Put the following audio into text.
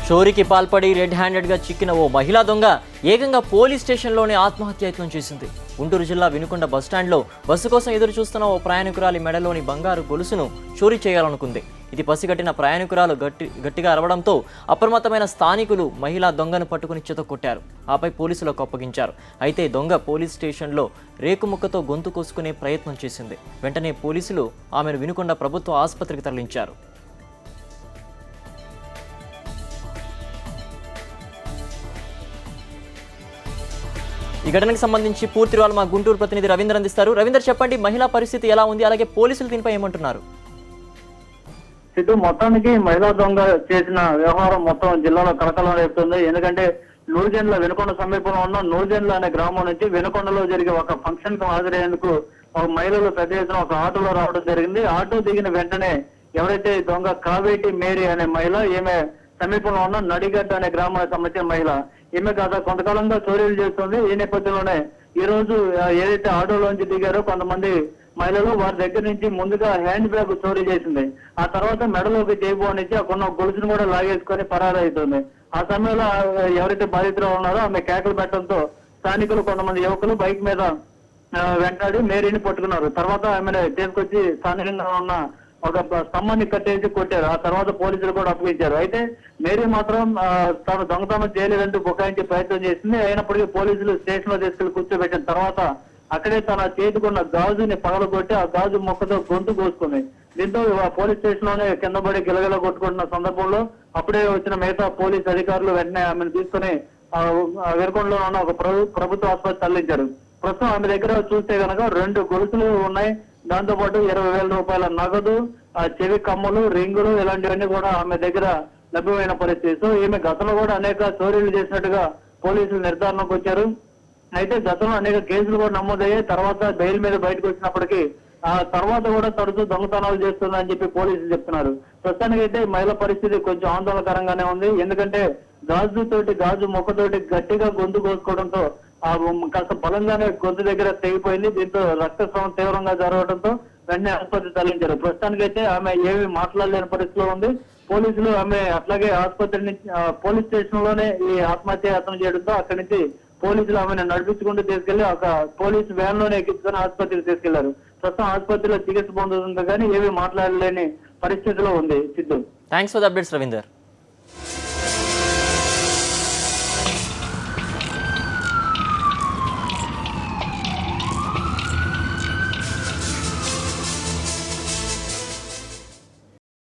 చోరీకి పాల్పడి రెడ్ హ్యాండెడ్గా చిక్కిన ఓ మహిళా దొంగ ఏకంగా పోలీస్ స్టేషన్లోనే ఆత్మహత్యయత్నం చేసింది. గుంటూరు జిల్లా వినుకొండ బస్టాండ్లో బస్సు కోసం ఎదురు చూస్తున్న ఓ ప్రయాణికురాలి మెడలోని బంగారు గొలుసును చోరీ చేయాలనుకుంది. ఇది పసిగట్టిన ప్రయాణికురాలు గట్టిగా అరవడంతో అప్రమత్తమైన స్థానికులు మహిళా దొంగను పట్టుకుని చితకొట్టారు. ఆపై పోలీసులకు అప్పగించారు. అయితే దొంగ పోలీస్ స్టేషన్లో రేకుముక్కతో గొంతు కోసుకునే ప్రయత్నం చేసింది. వెంటనే పోలీసులు ఆమెను వినుకొండ ప్రభుత్వ ఆసుపత్రికి తరలించారు. ఈ ఘటనకు సంబంధించి పూర్తి వివరాలు మా గుంటూరు ప్రతినిధి రవీందర్ అందిస్తారు. రవీందర్, చెప్పండి, మహిళా పరిస్థితి ఎలా ఉంది, అలాగే పోలీసులు దీనిపై ఏమంటున్నారు? సిద్ధు, మొత్తానికి మహిళా దొంగ చేసిన వ్యవహారం మొత్తం జిల్లాలో కలకలం రేపుతుంది. ఎందుకంటే నూరుజెండ్ల వినుకొండ సమీపంలో ఉన్న నూరుజెండ్ల అనే గ్రామం నుంచి వినుకొండలో జరిగే ఒక ఫంక్షన్ కు హాజరయ్యేందుకు ఒక మహిళలు పెద్ద ఎత్తున ఒక ఆటోలో రావడం జరిగింది. ఆటో దిగిన వెంటనే ఎవరైతే దొంగ కావేటి మేరీ అనే మహిళ, ఈమె సమీపంలో ఉన్న నడిగడ్డ అనే గ్రామానికి సంబంధించిన మహిళ, ఈమె గత కొంతకాలంగా చోరీలు చేస్తుంది. ఈ నేపథ్యంలోనే ఈ రోజు ఏదైతే ఆటోలోంచి దిగారో కొంతమంది మహిళలు, వారి దగ్గర నుంచి ముందుగా హ్యాండ్ బ్యాగ్ చోరీ చేసింది. ఆ తర్వాత మెడలోకి చేయబోనిచ్చి అక్కడ గొలుసును కూడా లాగేసుకొని పరారైతుంది. ఆ సమయంలో ఎవరైతే బాధితులు ఉన్నారో ఆమె కేకలు పెట్టడంతో స్థానికులు కొంతమంది యువకులు బైక్ మీద వెంటాడి మేరీని పట్టుకున్నారు. తర్వాత ఆమెను తీసుకొచ్చి స్థానికంగా ఉన్న ఒక స్తంభాన్ని కట్టేసి కొట్టారు. ఆ తర్వాత పోలీసులు కూడా అప్పగించారు. అయితే మేరీ మాత్రం తాను దొంగతనం చేయలేదంటూ బుకాయించే ప్రయత్నం చేసింది. అయినప్పటికీ పోలీసులు స్టేషన్ లో తీసుకెళ్లి కూర్చోబెట్టిన తర్వాత అక్కడే తన చేతికున్న గాజుని పగలగొట్టి ఆ గాజు మొక్కతో గొంతు కోసుకుంది. దీంతో పోలీస్ స్టేషన్ లోనే కింద పడి గిలగిల కొట్టుకుంటున్న సందర్భంలో అప్పుడే వచ్చిన మిగతా పోలీస్ అధికారులు వెంటనే ఆమెను తీసుకుని వినుకొండలో ఉన్న ఒక ప్రభుత్వ ఆసుపత్రి తరలించారు. ప్రస్తుతం ఆమె దగ్గర చూస్తే కనుక 2 గొలుసులు ఉన్నాయి. దాంతో పాటు 20,000 రూపాయల నగదు, చెవి కమ్మలు, రింగులు ఇలాంటివన్నీ కూడా ఆమె దగ్గర లభ్యమైన పరిస్థితి. సో ఈమె గతంలో కూడా అనేక చోరీలు చేసినట్టుగా పోలీసులు నిర్ధారణకు వచ్చారు. అయితే గతంలో అనేక కేసులు కూడా నమోదయ్యాయి. తర్వాత బెయిల్ మీద బయటకు వచ్చినప్పటికీ ఆ తర్వాత కూడా తరచూ దొంగతనాలు చేస్తుందని చెప్పి పోలీసులు చెప్తున్నారు. ప్రస్తుతానికి అయితే మహిళ పరిస్థితి కొంచెం ఆందోళనకరంగానే ఉంది. ఎందుకంటే గాజు మొక్కతోటి గట్టిగా గొంతు కోసుకోవడంతో కాస్త బలంగానే గొంతు దగ్గర తెగిపోయింది. దీంతో రక్తస్రావం తీవ్రంగా జరగడంతో వెంటనే ఆసుపత్రి తరలించారు. ప్రస్తుతానికైతే ఆమె ఏమీ మాట్లాడలేని పరిస్థితిలో ఉంది. పోలీసులు ఆమె అట్లాగే ఆసుపత్రి నుంచి పోలీస్ స్టేషన్ లోనే ఈ ఆత్మహత్య యత్నం చేయడంతో అక్కడి నుంచి పోలీసులు ఆమెను నడిపించుకుంటూ తీసుకెళ్లి ఒక పోలీసు వ్యాన్ లోనే ఎక్కించుకొని ఆసుపత్రికి తీసుకెళ్లారు. ప్రస్తుతం ఆసుపత్రిలో చికిత్స పొందుతుంది కానీ ఏమీ మాట్లాడలేని పరిస్థితిలో ఉంది. Siddhu, thanks for the updates Ravinder.